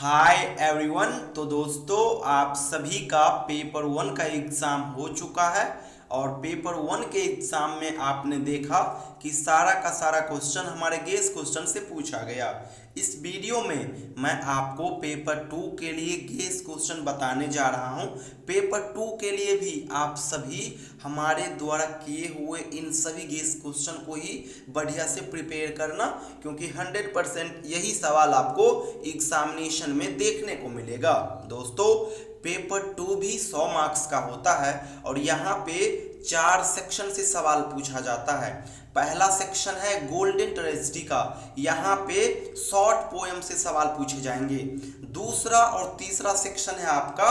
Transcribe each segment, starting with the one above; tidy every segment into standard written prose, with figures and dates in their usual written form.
Hi everyone. तो दोस्तों, आप सभी का पेपर वन का एग्ज़ाम हो चुका है और पेपर वन के एग्ज़ाम में आपने देखा कि सारा का सारा क्वेश्चन हमारे गेस क्वेश्चन से पूछा गया। इस वीडियो में मैं आपको पेपर टू के लिए गेस क्वेश्चन बताने जा रहा हूं। पेपर टू के लिए भी आप सभी हमारे द्वारा किए हुए इन सभी गेस क्वेश्चन को ही बढ़िया से प्रिपेयर करना, क्योंकि 100% यही सवाल आपको एग्जामिनेशन में देखने को मिलेगा। दोस्तों, पेपर टू भी 100 मार्क्स का होता है और यहाँ पे 4 सेक्शन से सवाल पूछा जाता है। पहला सेक्शन है गोल्डन ट्रेजेडी का, यहाँ पे शॉर्ट पोएम से सवाल पूछे जाएंगे। दूसरा और तीसरा सेक्शन है आपका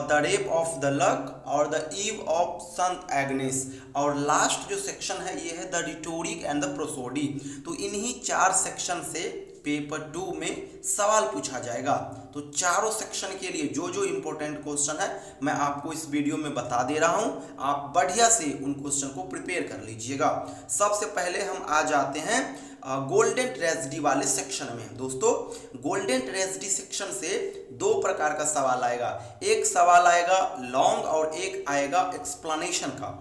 the rape of the luck और the eve of saint Agnes, और लास्ट जो सेक्शन है ये है the rhetoric and the prosody. तो इन्हीं 4 सेक्शन से पेपर टू में सवाल पूछा जाएगा। तो चारों सेक्शन के लिए जो जो इंपॉर्टेंट क्वेश्चन है मैं आपको इस वीडियो में बता दे रहा हूं। आप बढ़िया से उन क्वेश्चन को प्रिपेयर कर लीजिएगा। सबसे पहले हम आ जाते हैं गोल्डन ट्रेजेडी वाले सेक्शन में। दोस्तों, गोल्डन ट्रेजेडी सेक्शन से 2 प्रकार का सवाल आएगा। एक सवाल आएगा लॉन्ग और एक आएगा एक्सप्लेनेशन का।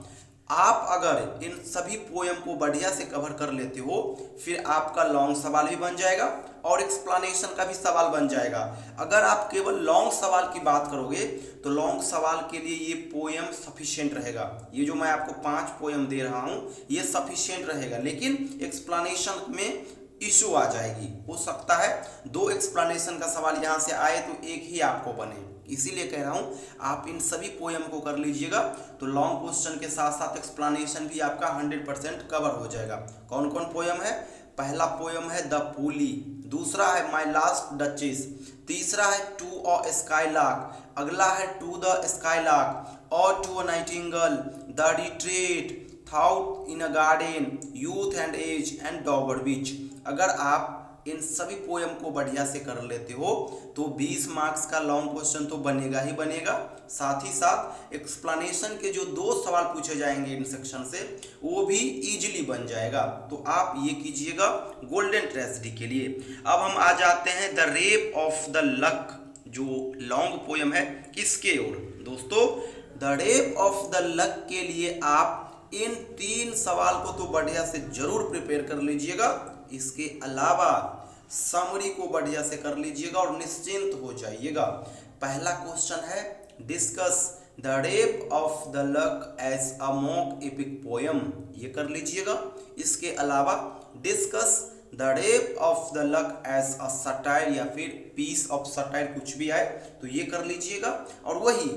आप अगर इन सभी पोएम को बढ़िया से कवर कर लेते हो, फिर आपका लॉन्ग सवाल भी बन जाएगा और एक्सप्लेनेशन का भी सवाल बन जाएगा। अगर आप केवल लॉन्ग सवाल की बात करोगे तो लॉन्ग सवाल के लिए ये पोएम सफिशिएंट रहेगा। ये जो मैं आपको 5 पोएम दे रहा हूँ ये सफिशिएंट रहेगा, लेकिन एक्सप्लेनेशन में इशू आ जाएगी। हो सकता है 2 एक्सप्लेनेशन का सवाल यहाँ से आए तो एक ही आपको बने। इसीलिए कह रहा हूँ आप इन सभी पोएम को कर लीजिएगा तो लॉन्ग क्वेश्चन के साथ साथ एक्सप्लेनेशन भी आपका 100% कवर हो जाएगा। कौन कौन पोएम है? पहला पोएम है द पुली, दूसरा है माई लास्ट डचेस, तीसरा है टू अ स्काईलार्क, अगला है टू द स्काईलार्क और to a nightingale, the retreat, thought in a garden, youth and age and Dover beach. अगर आप इन सभी पोएम को बढ़िया से कर लेते हो तो 20 मार्क्स का लॉन्ग क्वेश्चन तो बनेगा ही बनेगा। साथ ही साथ एक्सप्लेनेशन के जो 2 सवाल पूछे जाएंगे इन सेक्शन से वो भी इजीली बन जाएगा। तो आप ये कीजिएगा गोल्डन ट्रेजेडी के लिए। अब हम आ जाते हैं the rape of the luck, जो लॉन्ग पोएम है किसके ओर? दोस्तों, the rape of the luck के लिए आप इन 3 सवाल को तो बढ़िया से जरूर प्रिपेयर कर लीजिएगा। इसके अलावा समरी को बढ़िया से कर लीजिएगा और निश्चिंत हो जाइएगा। पहला क्वेश्चन है discuss the rape of the lock as a mock epic poem, ये कर लीजिएगा। इसके अलावा discuss the rape of the lock as a satire या फिर पीस ऑफ सटायर, कुछ भी आए तो ये कर लीजिएगा। और वही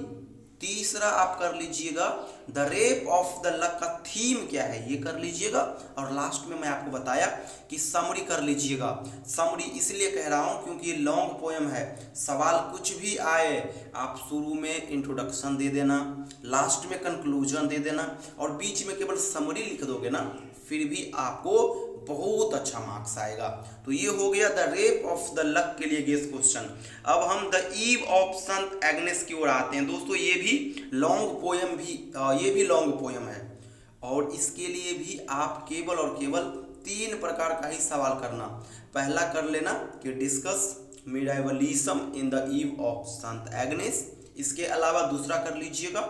तीसरा आप कर लीजिएगा the rape of the lock का थीम क्या है, ये कर लीजिएगा। और लास्ट में मैं आपको बताया कि समरी कर लीजिएगा। समरी इसलिए कह रहा हूं क्योंकि ये लॉन्ग पोएम है, सवाल कुछ भी आए आप शुरू में इंट्रोडक्शन दे देना, लास्ट में कंक्लूजन दे देना और बीच में केवल समरी लिख दोगे ना, फिर भी आपको बहुत अच्छा मार्क्स आएगा। तो ये हो गया the rape of the luck के लिए गेस क्वेश्चन। अब हम the eve of saint Agnes की ओर आते हैं। दोस्तों, ये भी लॉन्ग पोएम है और इसके लिए भी आप केवल और केवल 3 प्रकार का ही सवाल करना। पहला कर लेना कि discuss medievalism in the eve of saint Agnes. इसके अलावा दूसरा कर लीजिएगा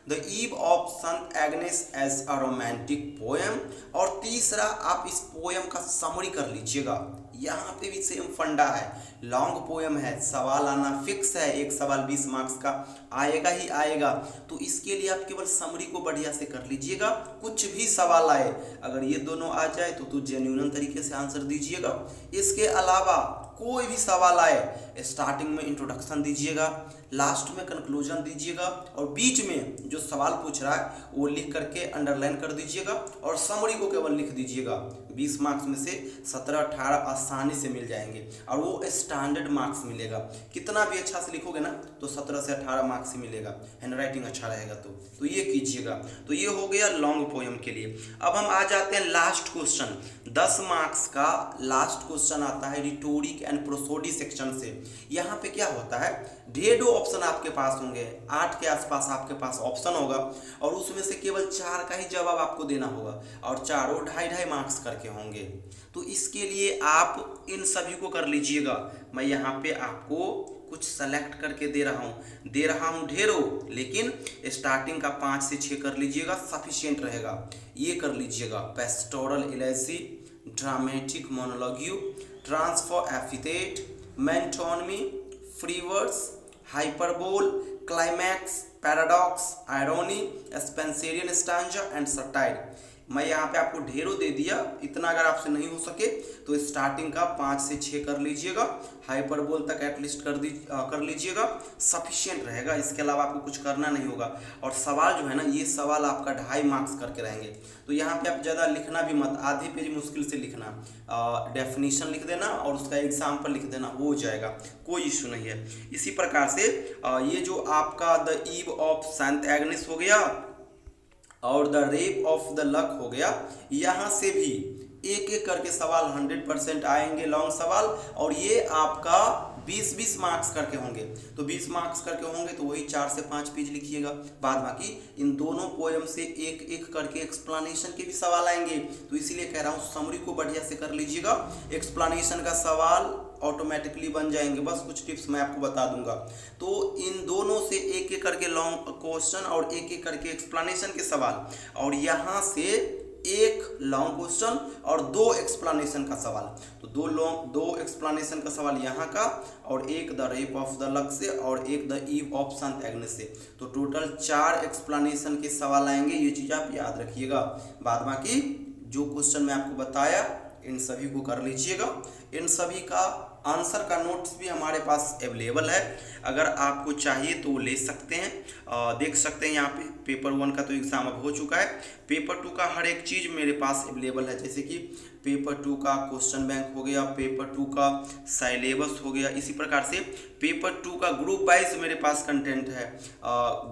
the eve of saint Agnes as a romantic poem, और तीसरा आप इस पोएम का समरी कर लीजिएगा। यहाँ पे भी सेम फंडा है, लॉन्ग पोएम है, सवाल आना फिक्स है, एक सवाल 20 मार्क्स का आएगा ही आएगा। तो इसके लिए आप केवल समरी को बढ़िया से कर लीजिएगा। कुछ भी सवाल आए, अगर ये दोनों आ जाए तो जेन्युइन तरीके से आंसर दीजिएगा। इसके अलावा कोई भी सवाल आए स्टार्टिंग में इंट्रोडक्शन दीजिएगा, लास्ट में कंक्लूजन दीजिएगा और बीच में जो सवाल पूछ रहा है वो लिख करके अंडरलाइन कर दीजिएगा और समरी को केवल लिख दीजिएगा। 20 मार्क्स में से 17-18 आसानी से मिल जाएंगे और वो स्टैंडर्ड मार्क्स मिलेगा। कितना भी अच्छा से लिखोगे ना तो 17 से 18 मार्क्स ही मिलेगा, हैंडराइटिंग अच्छा रहेगा तो ये कीजिएगा। तो ये हो गया लॉन्ग पोएम के लिए। अब हम आ जाते हैं लास्ट क्वेश्चन। 10 मार्क्स का लास्ट क्वेश्चन आता है रिटोरिक एंड प्रोसोडी सेक्शन से। यहाँ पे क्या होता है, ढेरों ऑप्शन आपके पास होंगे, 8 के आसपास आपके पास ऑप्शन होगा और उसमें से केवल 4 का ही जवाब आपको देना होगा और चारों 2.5 मार्क्स करके करके होंगे। तो इसके लिए आप इन सभी को कर लीजिएगा। मैं यहाँ पे आपको कुछ सेलेक्ट करके दे रहा हूँ ढेरों, लेकिन स्टार्टिंग का 5 से 6 कर लीजिएगा, सफिशिएंट रहेगा। ये कर लीजिएगा: pastoral elegy, dramatic monologue, transfer epithet, metonymy, free words, hyperbole, climax, paradox, irony, Spenserian stanza and satire. मैं यहाँ पे आपको ढेरों दे दिया। इतना अगर आपसे नहीं हो सके तो स्टार्टिंग का 5 से 6 कर लीजिएगा, हाइपरबोल तक एटलीस्ट कर लीजिएगा, सफिशिएंट रहेगा। इसके अलावा आपको कुछ करना नहीं होगा। और सवाल जो है ना, ये सवाल आपका 2.5 मार्क्स करके रहेंगे। तो यहाँ पे आप ज़्यादा लिखना भी मत, आधे पेज मुश्किल से लिखना, डेफिनेशन लिख देना और उसका एग्जाम्पल लिख देना, हो जाएगा, कोई इशू नहीं है। इसी प्रकार से ये जो आपका the eve of Saint Agnes हो गया और the rape of the lock हो गया, यहाँ से भी एक एक करके सवाल 100% आएंगे, लॉन्ग सवाल। और ये आपका 20-20 मार्क्स करके होंगे। तो 20 मार्क्स करके होंगे तो वही 4 से 5 पेज लिखिएगा। बाद बाकी इन दोनों पोएम से एक एक करके एक्सप्लेनेशन के भी सवाल आएंगे। तो इसीलिए कह रहा हूँ समरी को बढ़िया से कर लीजिएगा, एक्सप्लेनेशन का सवाल ऑटोमेटिकली बन जाएंगे। बस कुछ टिप्स मैं आपको बता दूंगा। तो इन दोनों से एक एक करके लॉन्ग क्वेश्चन और एक एक करके एक्सप्लेनेशन के सवाल, और यहाँ से एक लॉन्ग क्वेश्चन और 2 एक्सप्लेनेशन का सवाल। तो 2 एक्सप्लेनेशन का सवाल यहाँ का, और एक the rape of the lock से और एक the eve of Saint Agnes से। तो टोटल 4 एक्सप्लेनेशन के सवाल आएंगे। ये चीज़ आप याद रखिएगा। बाद बाकी जो क्वेश्चन मैं आपको बताया इन सभी को कर लीजिएगा। इन सभी का आंसर का नोट्स भी हमारे पास अवेलेबल है, अगर आपको चाहिए तो ले सकते हैं। देख सकते हैं यहाँ पे पेपर 1 का तो एग्ज़ाम अब हो चुका है। पेपर 2 का हर एक चीज़ मेरे पास अवेलेबल है, जैसे कि पेपर 2 का क्वेश्चन बैंक हो गया, पेपर 2 का सिलेबस हो गया। इसी प्रकार से पेपर 2 का ग्रुप वाइज मेरे पास कंटेंट है।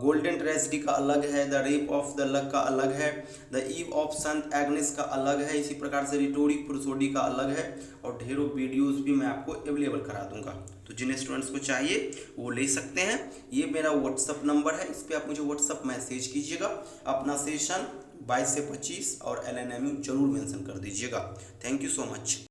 गोल्डन ट्रेजेडी का अलग है, the rape of the lock का अलग है, the eve of Saint Agnes का अलग है, इसी प्रकार से रिटोरिक प्रोसोडी का अलग है, और ढेरों वीडियोस भी मैं आपको अवेलेबल करा दूंगा। तो जिन स्टूडेंट्स को चाहिए वो ले सकते हैं। ये मेरा व्हाट्सअप नंबर है, इस पर आप मुझे व्हाट्सअप मैसेज कीजिएगा। अपना सेशन 22 से 25 और LNMU जरूर मेंशन कर दीजिएगा। Thank you so much.